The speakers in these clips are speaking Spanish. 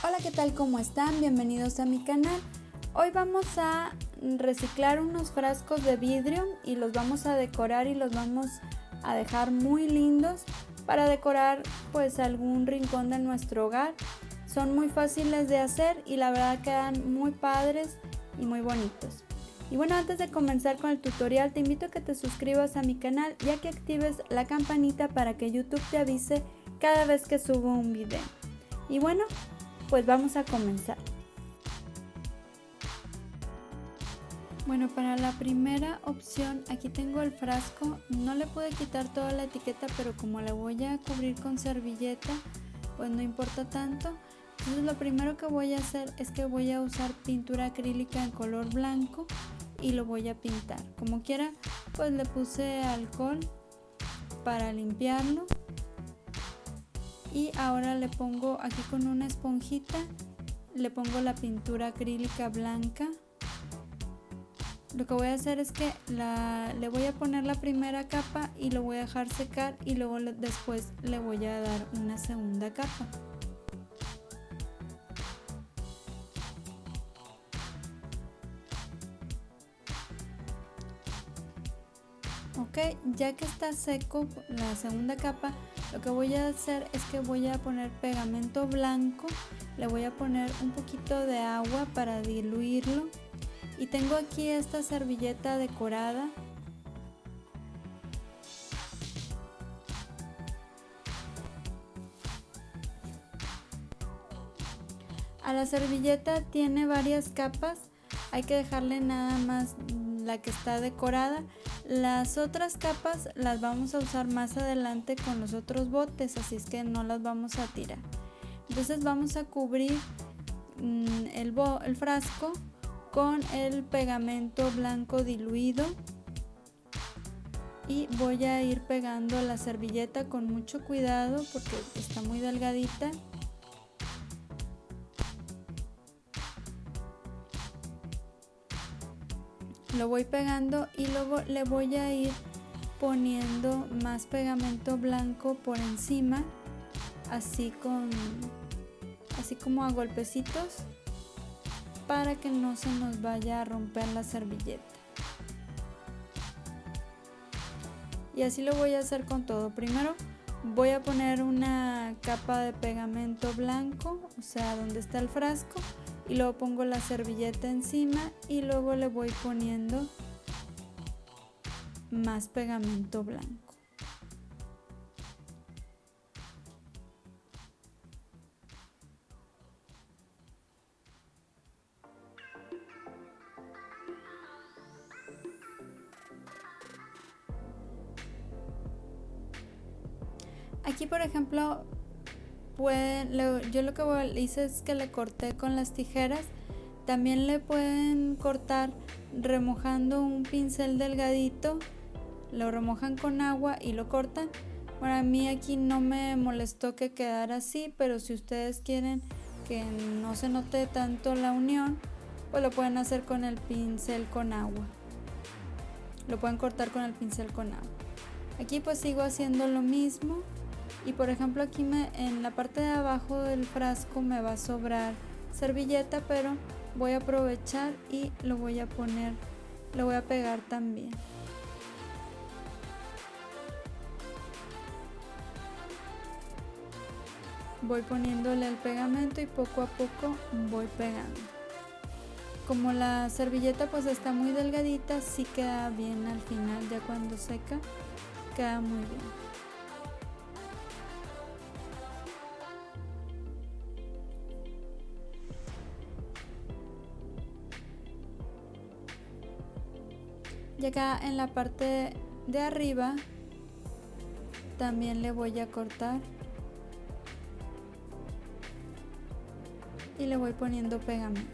Hola, ¿qué tal? ¿Cómo están? Bienvenidos a mi canal. Hoy vamos a reciclar unos frascos de vidrio y los vamos a decorar y los vamos a dejar muy lindos para decorar pues algún rincón de nuestro hogar. Son muy fáciles de hacer y la verdad quedan muy padres y muy bonitos. Y bueno, antes de comenzar con el tutorial te invito a que te suscribas a mi canal y a que actives la campanita para que YouTube te avise cada vez que subo un video. Y bueno, pues vamos a comenzar. Bueno, para la primera opción aquí tengo el frasco. No le pude quitar toda la etiqueta, pero como la voy a cubrir con servilleta, pues no importa tanto. Entonces lo primero que voy a hacer es que voy a usar pintura acrílica en color blanco y lo voy a pintar. Como quiera, pues le puse alcohol para limpiarlo. Y ahora le pongo aquí con una esponjita, le pongo la pintura acrílica blanca. Lo que voy a hacer es que le voy a poner la primera capa y lo voy a dejar secar y luego después le voy a dar una segunda capa. Ok, ya que está seco la segunda capa, lo que voy a hacer es que voy a poner pegamento blanco, le voy a poner un poquito de agua para diluirlo y tengo aquí esta servilleta decorada. A la servilleta tiene varias capas, hay que dejarle nada más la que está decorada. Las otras capas las vamos a usar más adelante con los otros botes, así es que no las vamos a tirar. Entonces vamos a cubrir el frasco con el pegamento blanco diluido y voy a ir pegando la servilleta con mucho cuidado porque está muy delgadita. Lo voy pegando y luego le voy a ir poniendo más pegamento blanco por encima, así como a golpecitos, para que no se nos vaya a romper la servilleta. Y así lo voy a hacer con todo. Primero voy a poner una capa de pegamento blanco, o sea, donde está el frasco, y luego pongo la servilleta encima y luego le voy poniendo más pegamento blanco. Aquí por ejemplo yo lo que hice es que le corté con las tijeras. También le pueden cortar remojando un pincel delgadito, lo remojan con agua y lo cortan. Bueno, a mí aquí no me molestó que quedara así, pero si ustedes quieren que no se note tanto la unión, pues lo pueden hacer con el pincel con agua. Lo pueden cortar con el pincel con agua. Aquí pues sigo haciendo lo mismo. Y por ejemplo aquí en la parte de abajo del frasco me va a sobrar servilleta, pero voy a aprovechar y lo voy a pegar también. Voy poniéndole el pegamento y poco a poco voy pegando. Como la servilleta pues está muy delgadita, sí queda bien al final, ya cuando seca queda muy bien. Y acá en la parte de arriba también le voy a cortar y le voy poniendo pegamento.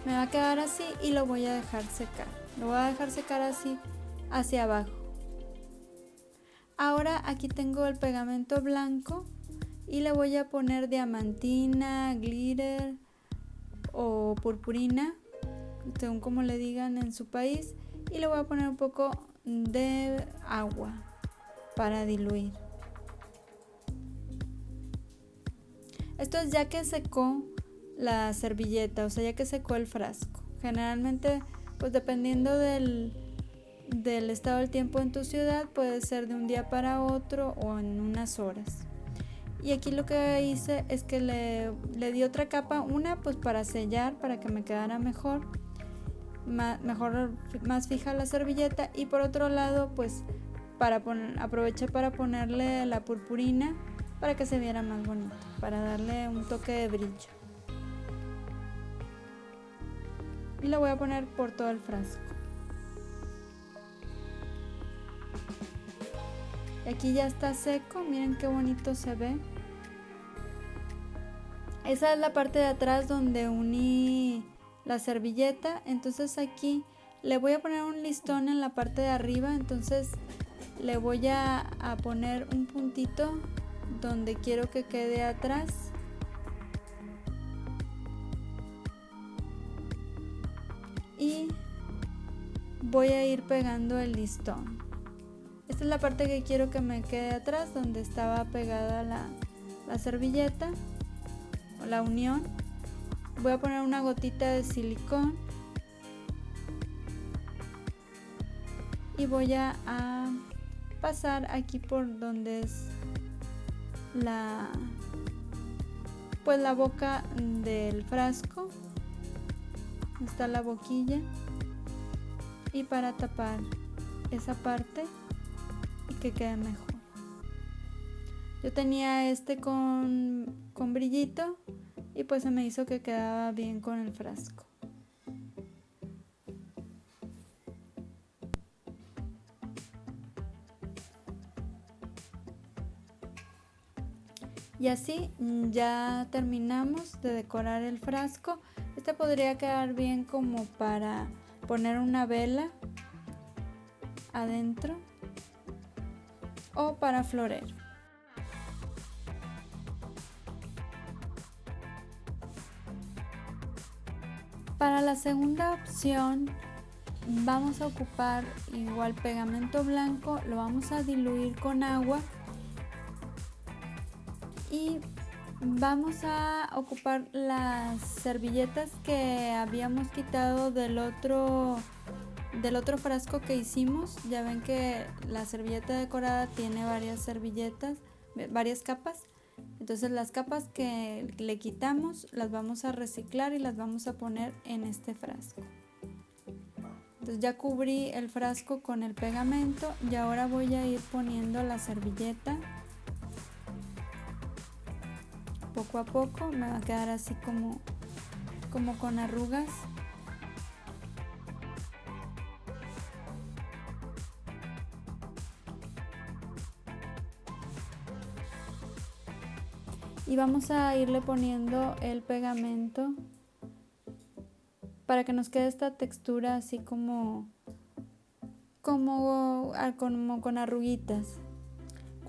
Me va a quedar así y lo voy a dejar secar. Lo voy a dejar secar así hacia abajo. Ahora aquí tengo el pegamento blanco y le voy a poner diamantina, glitter o purpurina según como le digan en su país, y le voy a poner un poco de agua para diluir. Esto es ya que secó la servilleta, o sea, ya que secó el frasco. Generalmente, pues dependiendo del estado del tiempo en tu ciudad, puede ser de un día para otro o en unas horas. Y aquí lo que hice es que le di otra capa, una pues para sellar, para que me quedara mejor, más fija la servilleta, y por otro lado pues aproveché para ponerle la purpurina para que se viera más bonito, para darle un toque de brillo. Y lo voy a poner por todo el frasco. Y aquí ya está seco, miren qué bonito se ve. Esa es la parte de atrás donde uní la servilleta. Entonces aquí le voy a poner un listón en la parte de arriba. Entonces le voy a poner un puntito donde quiero que quede atrás. Y voy a ir pegando el listón. Esta es la parte que quiero que me quede atrás, donde estaba pegada la servilleta o la unión. Voy a poner una gotita de silicón y voy a pasar aquí por donde es la boca del frasco. Está la boquilla, y para tapar esa parte y que quede mejor. Yo tenía con brillito y pues se me hizo que quedaba bien con el frasco. Y así ya terminamos de decorar el frasco. Este podría quedar bien como para poner una vela adentro o para florero. Para la segunda opción vamos a ocupar igual pegamento blanco, lo vamos a diluir con agua y vamos a ocupar las servilletas que habíamos quitado del otro frasco que hicimos. Ya ven que la servilleta decorada tiene varias servilletas, varias capas. Entonces las capas que le quitamos las vamos a reciclar y las vamos a poner en este frasco. Entonces ya cubrí el frasco con el pegamento y ahora voy a ir poniendo la servilleta. Poco a poco me va a quedar así como con arrugas. Y vamos a irle poniendo el pegamento para que nos quede esta textura así como con arruguitas.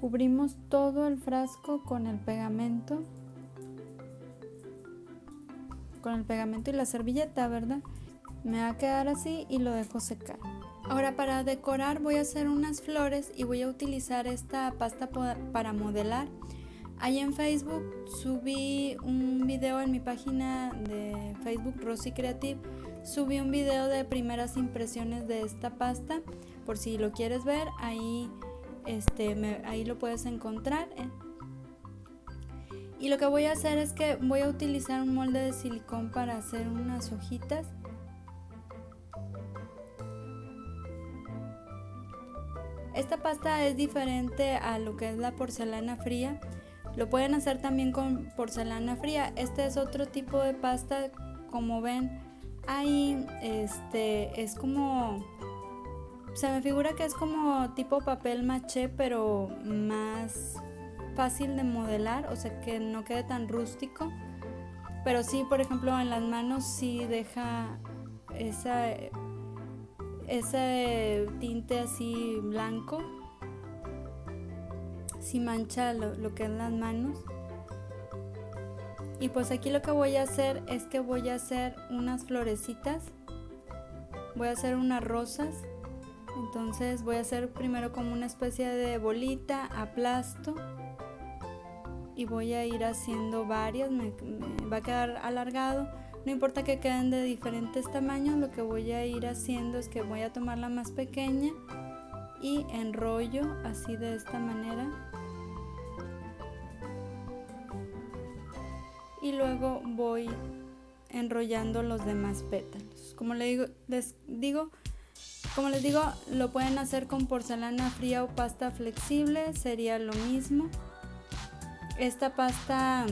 Cubrimos todo el frasco con el pegamento y la servilleta, ¿verdad? Me va a quedar así y lo dejo secar. Ahora para decorar voy a hacer unas flores y voy a utilizar esta pasta para modelar. Ahí en Facebook subí un video en mi página de Facebook Rosy Creative. Subí un video de primeras impresiones de esta pasta. Por si lo quieres ver, ahí lo puedes encontrar. Y lo que voy a hacer es que voy a utilizar un molde de silicón para hacer unas hojitas. Esta pasta es diferente a lo que es la porcelana fría. Lo pueden hacer también con porcelana fría. Este es otro tipo de pasta, como ven. Ahí es como, se me figura que es como tipo papel maché, pero más fácil de modelar, o sea que no quede tan rústico. Pero sí, por ejemplo, en las manos sí deja ese tinte así blanco. Si mancha lo que es las manos. Y pues aquí lo que voy a hacer es que voy a hacer unas florecitas voy a hacer unas rosas. Entonces voy a hacer primero como una especie de bolita, aplasto y voy a ir haciendo varias, me va a quedar alargado. No importa que queden de diferentes tamaños, lo que voy a ir haciendo es que voy a tomar la más pequeña y enrollo así de esta manera. Y luego voy enrollando los demás pétalos. Como les digo, lo pueden hacer con porcelana fría o pasta flexible, sería lo mismo. Esta pasta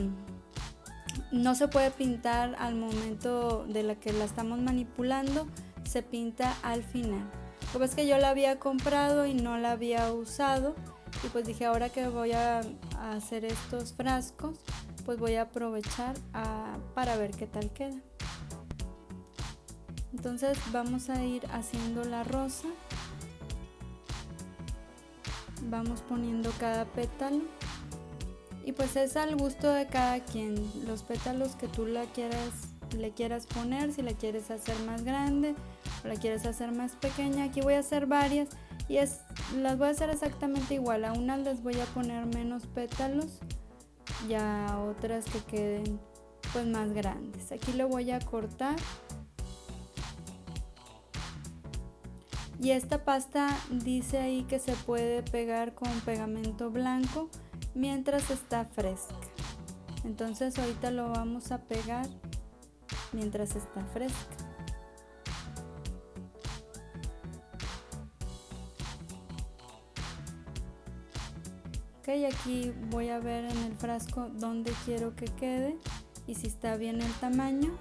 no se puede pintar al momento de la que la estamos manipulando, se pinta al final. Lo que pasa es que yo la había comprado y no la había usado y pues dije, ahora que voy a hacer estos frascos, pues voy a aprovechar para ver qué tal queda. Entonces vamos a ir haciendo la rosa, vamos poniendo cada pétalo y pues es al gusto de cada quien, los pétalos que tú le quieras poner, si la quieres hacer más grande o la quieres hacer más pequeña. Aquí voy a hacer varias y las voy a hacer exactamente igual, a unas les voy a poner menos pétalos y a otras que queden pues más grandes. Aquí lo voy a cortar. Y esta pasta dice ahí que se puede pegar con pegamento blanco mientras está fresca. Entonces ahorita lo vamos a pegar mientras está fresca. Ok, aquí voy a ver en el frasco dónde quiero que quede y si está bien el tamaño.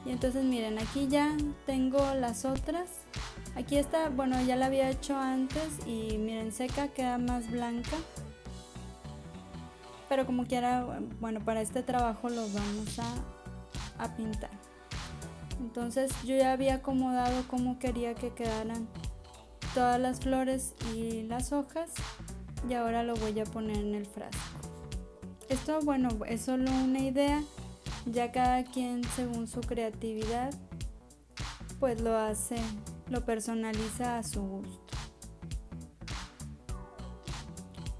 Y entonces miren, aquí ya tengo las otras. Aquí está, bueno, ya la había hecho antes y miren, seca, queda más blanca. Pero como quiera, bueno, para este trabajo los vamos a pintar. Entonces yo ya había acomodado cómo quería que quedaran todas las flores y las hojas. Y ahora lo voy a poner en el frasco. Esto, bueno, es solo una idea. Ya cada quien, según su creatividad, pues lo hace, lo personaliza a su gusto.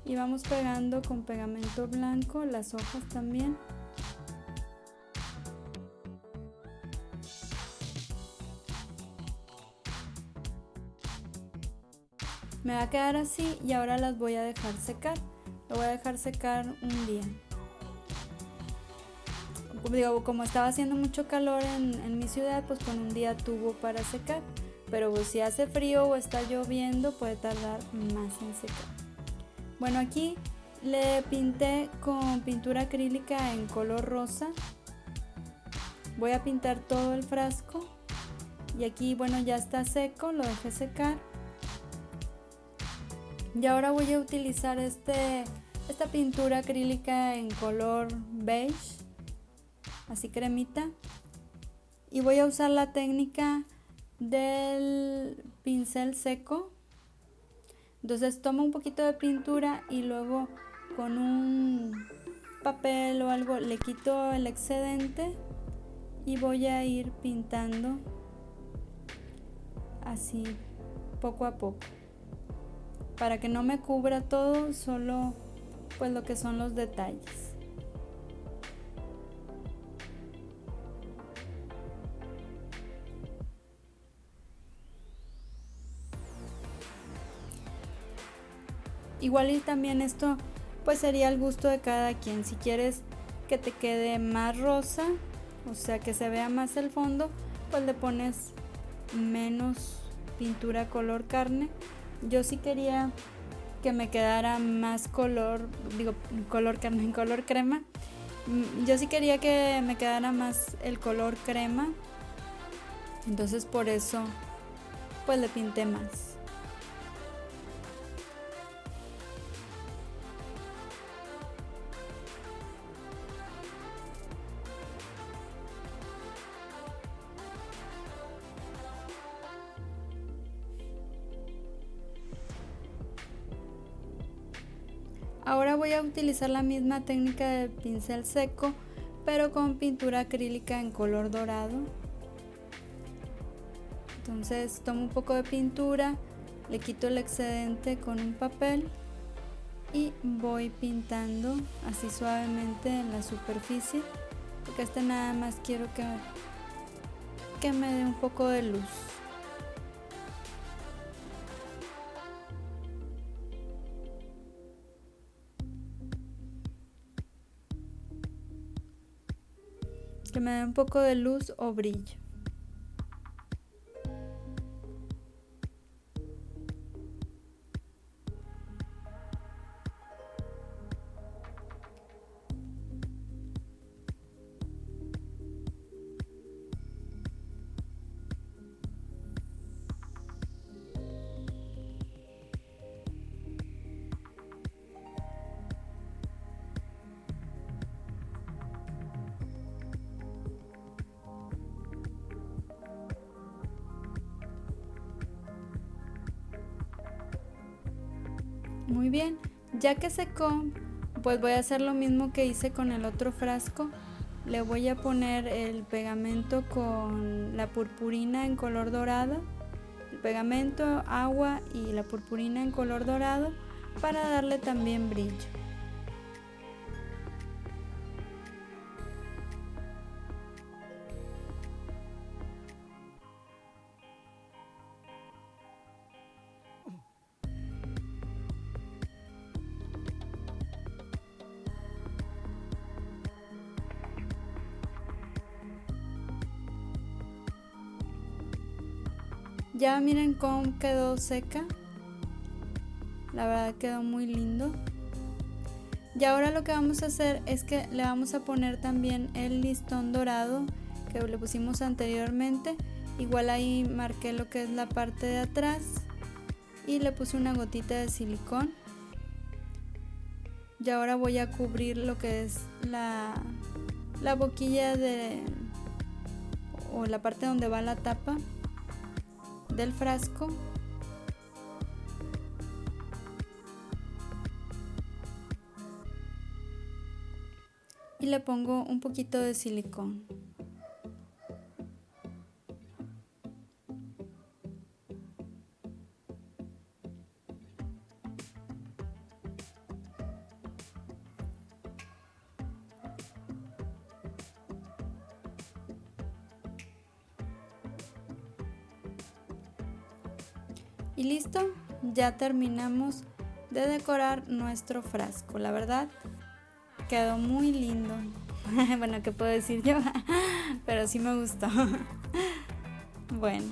Y vamos pegando con pegamento blanco las hojas también. Me va a quedar así y ahora las voy a dejar secar. Lo voy a dejar secar un día. Digo, como estaba haciendo mucho calor en mi ciudad, pues con un día tuvo para secar. Pero si hace frío o está lloviendo, puede tardar más en secar. Bueno, aquí le pinté con pintura acrílica en color rosa. Voy a pintar todo el frasco. Y aquí, bueno, ya está seco, lo dejé secar. Y ahora voy a utilizar esta pintura acrílica en color beige, así cremita, y voy a usar la técnica del pincel seco. Entonces tomo un poquito de pintura y luego con un papel o algo le quito el excedente y voy a ir pintando así poco a poco para que no me cubra todo, solo pues lo que son los detalles. Igual y también esto pues sería al gusto de cada quien. Si quieres que te quede más rosa, o sea que se vea más el fondo, pues le pones menos pintura color carne. Yo sí quería que me quedara más color, digo color carne, color crema. Yo sí quería que me quedara más el color crema, entonces por eso pues le pinté más. Ahora voy a utilizar la misma técnica de pincel seco, pero con pintura acrílica en color dorado. Entonces tomo un poco de pintura, le quito el excedente con un papel y voy pintando así suavemente en la superficie, porque nada más quiero que me dé un poco de luz. Que me dé un poco de luz o brillo. Muy bien, ya que secó, pues voy a hacer lo mismo que hice con el otro frasco. Le voy a poner el pegamento con la purpurina en color dorado, el pegamento, agua y la purpurina en color dorado para darle también brillo. Ya miren cómo quedó seca, la verdad quedó muy lindo. Y ahora lo que vamos a hacer es que le vamos a poner también el listón dorado que le pusimos anteriormente. Igual ahí marqué lo que es la parte de atrás y le puse una gotita de silicón. Y ahora voy a cubrir lo que es la boquilla o la parte donde va la tapa del frasco. Y le pongo un poquito de silicón. Y listo, ya terminamos de decorar nuestro frasco. La verdad, quedó muy lindo. Bueno, ¿qué puedo decir yo? Pero sí me gustó. Bueno.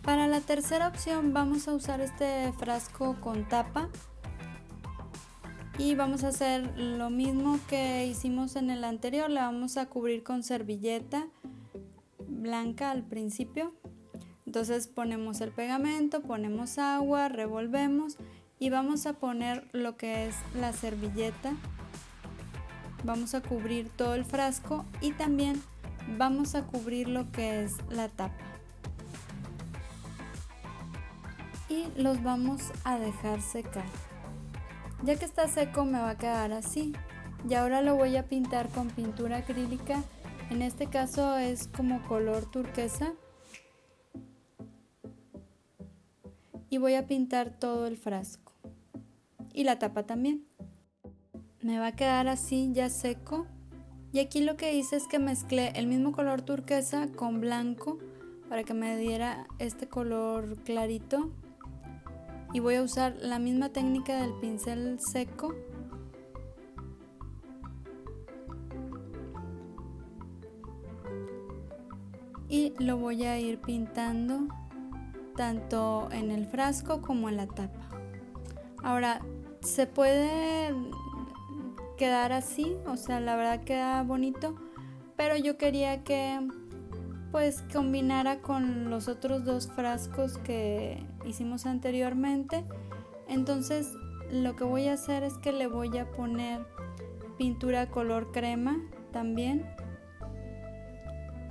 Para la tercera opción vamos a usar este frasco con tapa y vamos a hacer lo mismo que hicimos en el anterior. Le vamos a cubrir con servilleta blanca al principio. Entonces ponemos el pegamento, ponemos agua, revolvemos y vamos a poner lo que es la servilleta. Vamos a cubrir todo el frasco y también vamos a cubrir lo que es la tapa. Y los vamos a dejar secar. Ya que está seco me va a quedar así. Y ahora lo voy a pintar con pintura acrílica. En este caso es como color turquesa. Y voy a pintar todo el frasco. Y la tapa también. Me va a quedar así ya seco. Y aquí lo que hice es que mezclé el mismo color turquesa con blanco para que me diera este color clarito. Y voy a usar la misma técnica del pincel seco. Y lo voy a ir pintando tanto en el frasco como en la tapa. Ahora, se puede quedar así, o sea, la verdad queda bonito, pero yo quería que pues combinara con los otros dos frascos que hicimos anteriormente. Entonces lo que voy a hacer es que le voy a poner pintura color crema también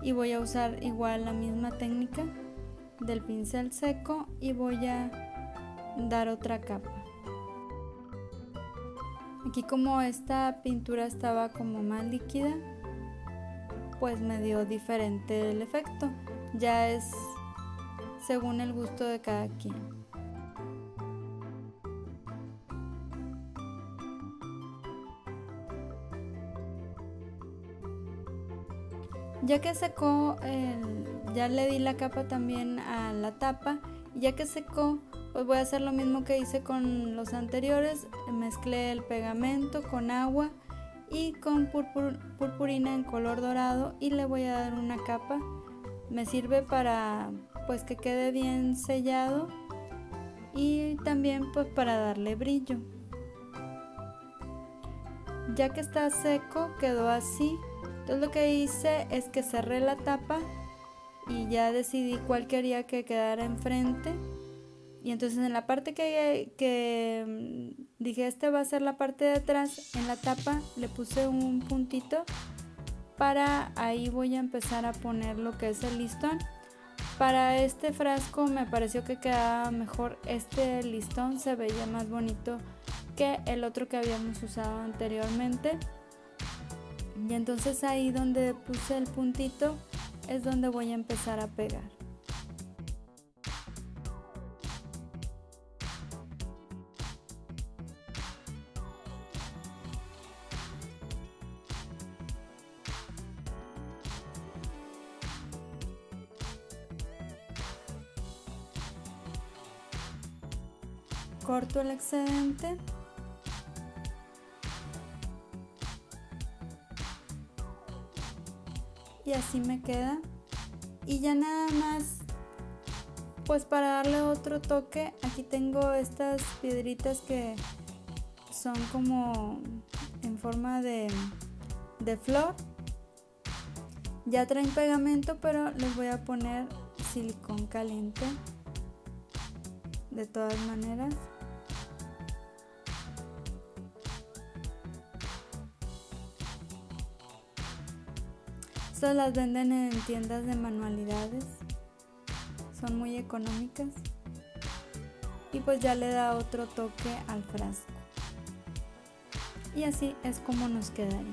y voy a usar igual la misma técnica del pincel seco y voy a dar otra capa. Aquí como esta pintura estaba como más líquida, pues me dio diferente el efecto. Ya es según el gusto de cada quien. Ya que secó, ya le di la capa también a la tapa. Ya que secó, pues voy a hacer lo mismo que hice con los anteriores. Mezclé el pegamento con agua y con purpurina en color dorado y le voy a dar una capa. Me sirve para pues que quede bien sellado y también pues para darle brillo. Ya que está seco, quedó así. Entonces lo que hice es que cerré la tapa y ya decidí cuál quería que quedara enfrente. Y entonces en la parte que dije este va a ser la parte de atrás, en la tapa le puse un puntito para ahí voy a empezar a poner lo que es el listón. Para este frasco me pareció que quedaba mejor este listón, se veía más bonito que el otro que habíamos usado anteriormente. Y entonces ahí donde puse el puntito es donde voy a empezar a pegar. Corto el excedente. Y así me queda. Y ya nada más, pues para darle otro toque, aquí tengo estas piedritas que son como en forma de flor. Ya traen pegamento, pero les voy a poner silicón caliente. De todas maneras. Estas las venden en tiendas de manualidades, son muy económicas y pues ya le da otro toque al frasco. Y así es como nos quedaría.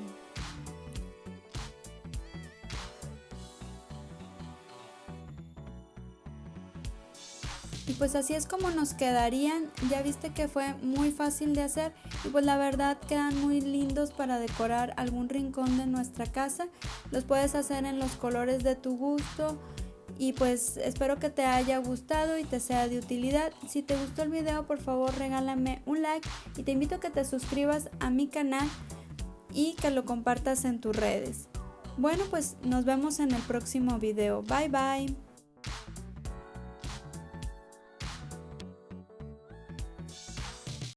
Y pues así es como nos quedarían. Ya viste que fue muy fácil de hacer y pues la verdad quedan muy lindos para decorar algún rincón de nuestra casa. Los puedes hacer en los colores de tu gusto y pues espero que te haya gustado y te sea de utilidad. Si te gustó el video, por favor regálame un like y te invito a que te suscribas a mi canal y que lo compartas en tus redes. Bueno, pues nos vemos en el próximo video. Bye bye.